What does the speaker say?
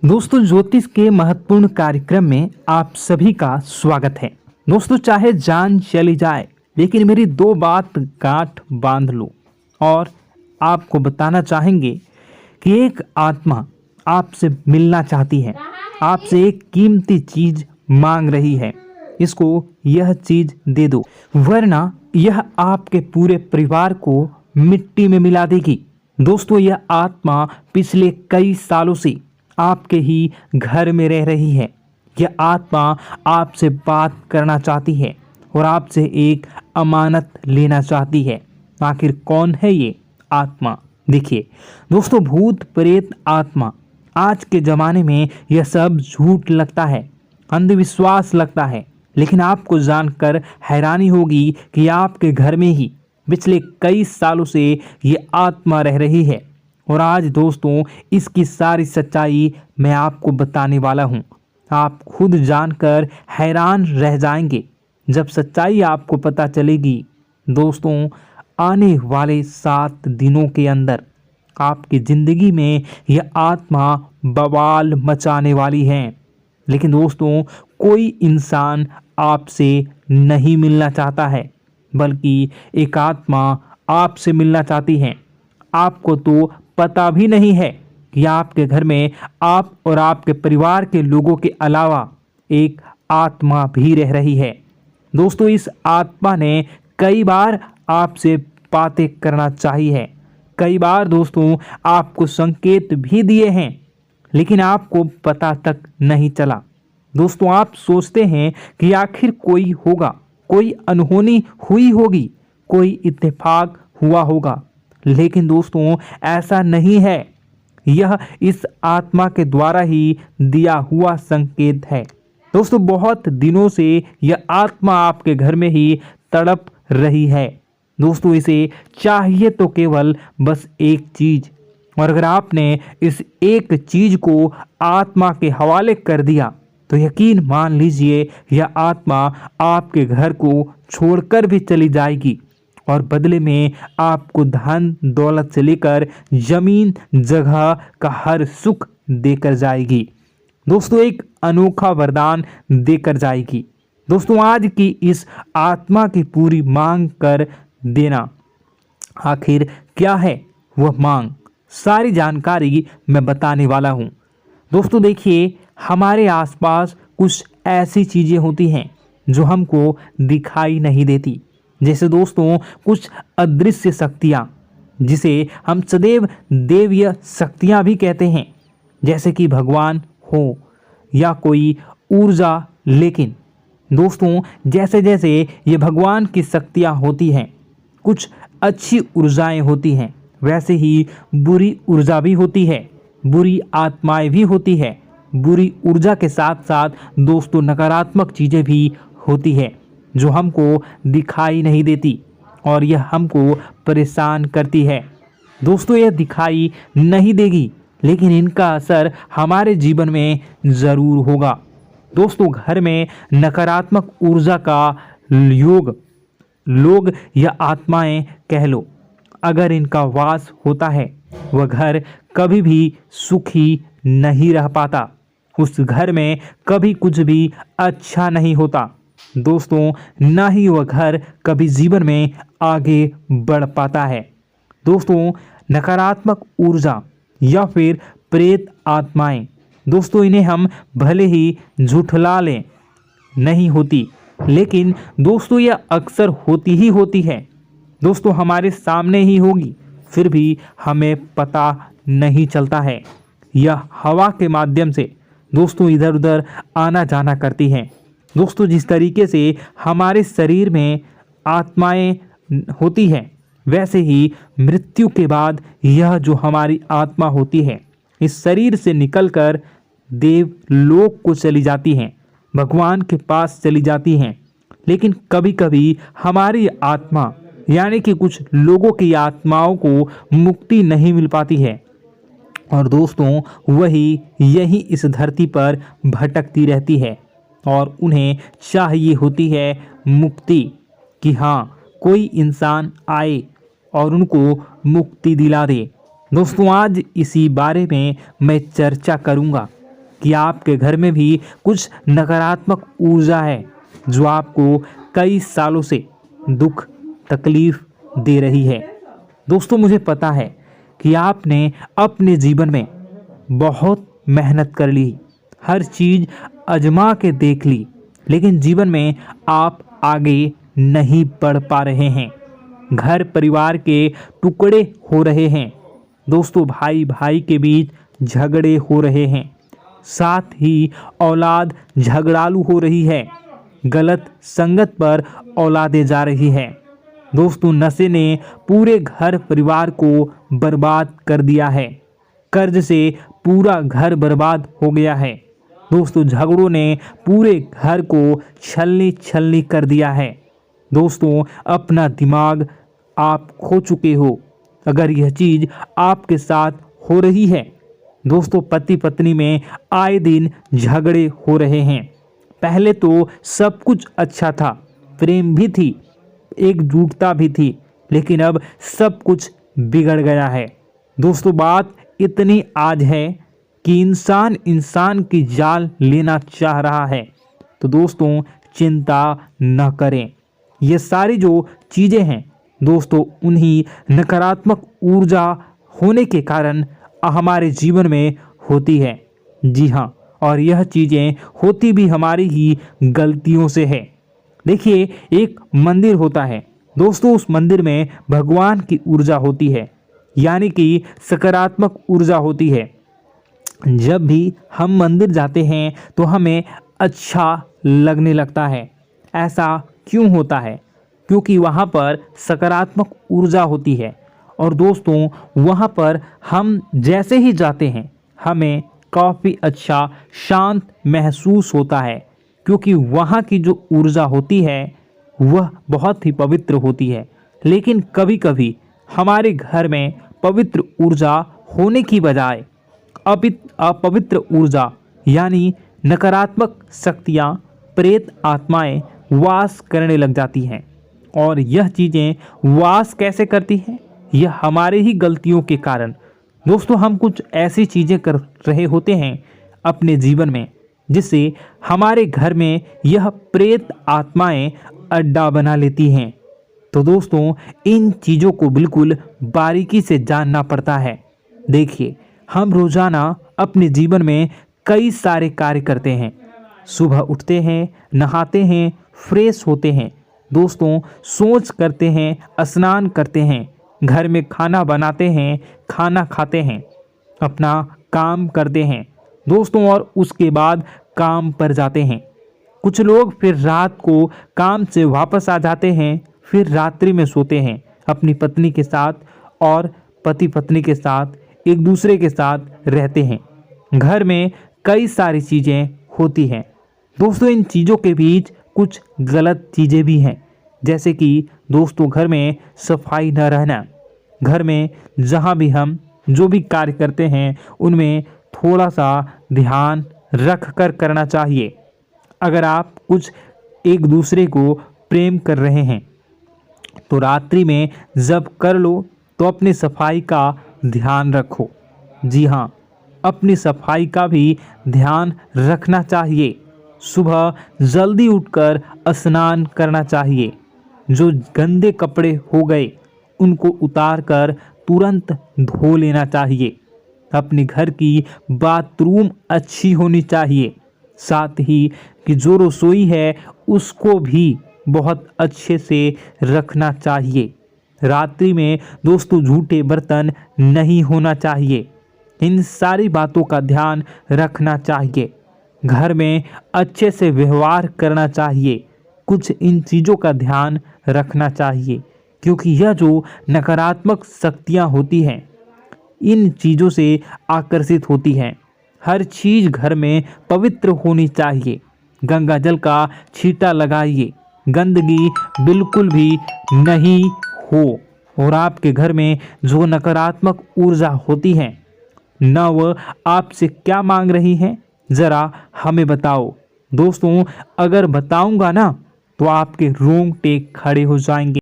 दोस्तों, ज्योतिष के महत्वपूर्ण कार्यक्रम में आप सभी का स्वागत है। दोस्तों, चाहे जान चली जाए लेकिन मेरी दो बात गांठ बांध लो। और आपको बताना चाहेंगे कि एक आत्मा आपसे मिलना चाहती है, आपसे एक कीमती चीज मांग रही है। इसको यह चीज दे दो, वरना यह आपके पूरे परिवार को मिट्टी में मिला देगी। दोस्तों, यह आत्मा पिछले कई सालों से आपके ही घर में रह रही है। यह आत्मा आपसे बात करना चाहती है और आपसे एक अमानत लेना चाहती है। आखिर कौन है ये आत्मा? देखिए दोस्तों, भूत प्रेत आत्मा, आज के ज़माने में यह सब झूठ लगता है, अंधविश्वास लगता है, लेकिन आपको जानकर हैरानी होगी कि आपके घर में ही पिछले कई सालों से ये आत्मा रह रही है। और आज दोस्तों, इसकी सारी सच्चाई मैं आपको बताने वाला हूँ। आप खुद जानकर हैरान रह जाएंगे जब सच्चाई आपको पता चलेगी। दोस्तों, आने वाले 7 दिनों के अंदर आपकी ज़िंदगी में यह आत्मा बवाल मचाने वाली है। लेकिन दोस्तों, कोई इंसान आपसे नहीं मिलना चाहता है, बल्कि एक आत्मा आपसे मिलना चाहती है। आपको तो पता भी नहीं है कि आपके घर में आप और आपके परिवार के लोगों के अलावा एक आत्मा भी रह रही है। दोस्तों, इस आत्मा ने कई बार आपसे बातें करना चाहिए है, कई बार दोस्तों आपको संकेत भी दिए हैं, लेकिन आपको पता तक नहीं चला। दोस्तों, आप सोचते हैं कि आखिर कोई होगा, कोई अनहोनी हुई होगी, कोई इत्तेफाक हुआ होगा, लेकिन दोस्तों ऐसा नहीं है। यह इस आत्मा के द्वारा ही दिया हुआ संकेत है। दोस्तों, बहुत दिनों से यह आत्मा आपके घर में ही तड़प रही है। दोस्तों, इसे चाहिए तो केवल बस एक चीज, और अगर आपने इस एक चीज को आत्मा के हवाले कर दिया तो यकीन मान लीजिए यह आत्मा आपके घर को छोड़कर भी चली जाएगी और बदले में आपको धन दौलत से लेकर जमीन जगह का हर सुख देकर जाएगी। दोस्तों, एक अनोखा वरदान देकर जाएगी। दोस्तों, आज की इस आत्मा की पूरी मांग कर देना। आखिर क्या है वह मांग? सारी जानकारी मैं बताने वाला हूँ। दोस्तों देखिए, हमारे आसपास कुछ ऐसी चीज़ें होती हैं जो हमको दिखाई नहीं देती, जैसे दोस्तों कुछ अदृश्य शक्तियाँ, जिसे हम सदैव देवीय शक्तियाँ भी कहते हैं, जैसे कि भगवान हो या कोई ऊर्जा। लेकिन दोस्तों, जैसे जैसे ये भगवान की शक्तियाँ होती हैं, कुछ अच्छी ऊर्जाएं होती हैं, वैसे ही बुरी ऊर्जा भी होती है, बुरी आत्माएं भी होती है। बुरी ऊर्जा के साथ साथ दोस्तों नकारात्मक चीज़ें भी होती है जो हमको दिखाई नहीं देती और यह हमको परेशान करती है। दोस्तों, यह दिखाई नहीं देगी, लेकिन इनका असर हमारे जीवन में ज़रूर होगा। दोस्तों, घर में नकारात्मक ऊर्जा का योग, लोग या आत्माएं कह लो, अगर इनका वास होता है, वह घर कभी भी सुखी नहीं रह पाता। उस घर में कभी कुछ भी अच्छा नहीं होता। दोस्तों, ना ही वह घर कभी जीवन में आगे बढ़ पाता है। दोस्तों, नकारात्मक ऊर्जा या फिर प्रेत आत्माएं, दोस्तों इन्हें हम भले ही झुठला लें नहीं होती, लेकिन दोस्तों यह अक्सर होती ही होती है। दोस्तों, हमारे सामने ही होगी, फिर भी हमें पता नहीं चलता है। यह हवा के माध्यम से दोस्तों इधर उधर आना जाना करती हैं। दोस्तों, जिस तरीके से हमारे शरीर में आत्माएं होती हैं, वैसे ही मृत्यु के बाद यह जो हमारी आत्मा होती है, इस शरीर से निकलकर देवलोक को चली जाती हैं, भगवान के पास चली जाती हैं। लेकिन कभी कभी हमारी आत्मा यानी कि कुछ लोगों की आत्माओं को मुक्ति नहीं मिल पाती है, और दोस्तों वही यही इस धरती पर भटकती रहती है और उन्हें चाहिए होती है मुक्ति, कि हाँ कोई इंसान आए और उनको मुक्ति दिला दे। दोस्तों, आज इसी बारे में मैं चर्चा करूँगा कि आपके घर में भी कुछ नकारात्मक ऊर्जा है जो आपको कई सालों से दुख तकलीफ दे रही है। दोस्तों, मुझे पता है कि आपने अपने जीवन में बहुत मेहनत कर ली, हर चीज़ आजमा के देख ली, लेकिन जीवन में आप आगे नहीं बढ़ पा रहे हैं। घर परिवार के टुकड़े हो रहे हैं। दोस्तों, भाई भाई के बीच झगड़े हो रहे हैं। साथ ही औलाद झगड़ालू हो रही है। गलत संगत पर औलादें जा रही है। दोस्तों, नशे ने पूरे घर परिवार को बर्बाद कर दिया है। कर्ज से पूरा घर बर्बाद हो गया है। दोस्तों, झगड़ों ने पूरे घर को छलनी छलनी कर दिया है। दोस्तों, अपना दिमाग आप खो चुके हो अगर यह चीज़ आपके साथ हो रही है। दोस्तों, पति पत्नी में आए दिन झगड़े हो रहे हैं। पहले तो सब कुछ अच्छा था, प्रेम भी थी, एकजुटता भी थी, लेकिन अब सब कुछ बिगड़ गया है। दोस्तों, बात इतनी आज है कि इंसान इंसान की जान लेना चाह रहा है। तो दोस्तों, चिंता न करें। ये सारी जो चीज़ें हैं दोस्तों, उन्हीं नकारात्मक ऊर्जा होने के कारण हमारे जीवन में होती है। जी हाँ, और यह चीज़ें होती भी हमारी ही गलतियों से है। देखिए, एक मंदिर होता है दोस्तों, उस मंदिर में भगवान की ऊर्जा होती है, यानी कि सकारात्मक ऊर्जा होती है। जब भी हम मंदिर जाते हैं तो हमें अच्छा लगने लगता है। ऐसा क्यों होता है? क्योंकि वहाँ पर सकारात्मक ऊर्जा होती है। और दोस्तों, वहाँ पर हम जैसे ही जाते हैं हमें काफ़ी अच्छा शांत महसूस होता है, क्योंकि वहाँ की जो ऊर्जा होती है वह बहुत ही पवित्र होती है। लेकिन कभी कभी हमारे घर में पवित्र ऊर्जा होने की बजाय अपवित्र ऊर्जा यानी नकारात्मक शक्तियाँ, प्रेत आत्माएं वास करने लग जाती हैं। और यह चीज़ें वास कैसे करती हैं? यह हमारे ही गलतियों के कारण। दोस्तों, हम कुछ ऐसी चीज़ें कर रहे होते हैं अपने जीवन में जिससे हमारे घर में यह प्रेत आत्माएं अड्डा बना लेती हैं। तो दोस्तों, इन चीज़ों को बिल्कुल बारीकी से जानना पड़ता है। देखिए, हम रोज़ाना अपने जीवन में कई सारे कार्य करते हैं। सुबह उठते हैं, नहाते हैं, फ्रेश होते हैं। दोस्तों, सोच करते हैं, स्नान करते हैं, घर में खाना बनाते हैं, खाना खाते हैं, अपना काम करते हैं दोस्तों, और उसके बाद काम पर जाते हैं। कुछ लोग फिर रात को काम से वापस आ जाते हैं, फिर रात्रि में सोते हैं अपनी पत्नी के साथ, और पति पत्नी के साथ एक दूसरे के साथ रहते हैं। घर में कई सारी चीज़ें होती हैं दोस्तों। इन चीज़ों के बीच कुछ गलत चीज़ें भी हैं, जैसे कि दोस्तों, घर में सफाई न रहना। घर में जहाँ भी हम जो भी कार्य करते हैं उनमें थोड़ा सा ध्यान रख कर करना चाहिए। अगर आप कुछ एक दूसरे को प्रेम कर रहे हैं तो रात्रि में जब कर लो तो अपनी सफाई का ध्यान रखो। जी हाँ, अपनी सफाई का भी ध्यान रखना चाहिए। सुबह जल्दी उठकर स्नान करना चाहिए। जो गंदे कपड़े हो गए उनको उतार कर तुरंत धो लेना चाहिए। अपने घर की बाथरूम अच्छी होनी चाहिए। साथ ही कि जो रसोई है उसको भी बहुत अच्छे से रखना चाहिए। रात्रि में दोस्तों, झूठे बर्तन नहीं होना चाहिए। इन सारी बातों का ध्यान रखना चाहिए। घर में अच्छे से व्यवहार करना चाहिए। कुछ इन चीज़ों का ध्यान रखना चाहिए, क्योंकि यह जो नकारात्मक शक्तियाँ होती हैं इन चीज़ों से आकर्षित होती हैं। हर चीज़ घर में पवित्र होनी चाहिए। गंगा जल का छींटा लगाइए, गंदगी बिल्कुल भी नहीं हो। और आपके घर में जो नकारात्मक ऊर्जा होती है न वह आपसे क्या मांग रही है, ज़रा हमें बताओ। दोस्तों, अगर बताऊंगा ना तो आपके रोंगटे खड़े हो जाएंगे।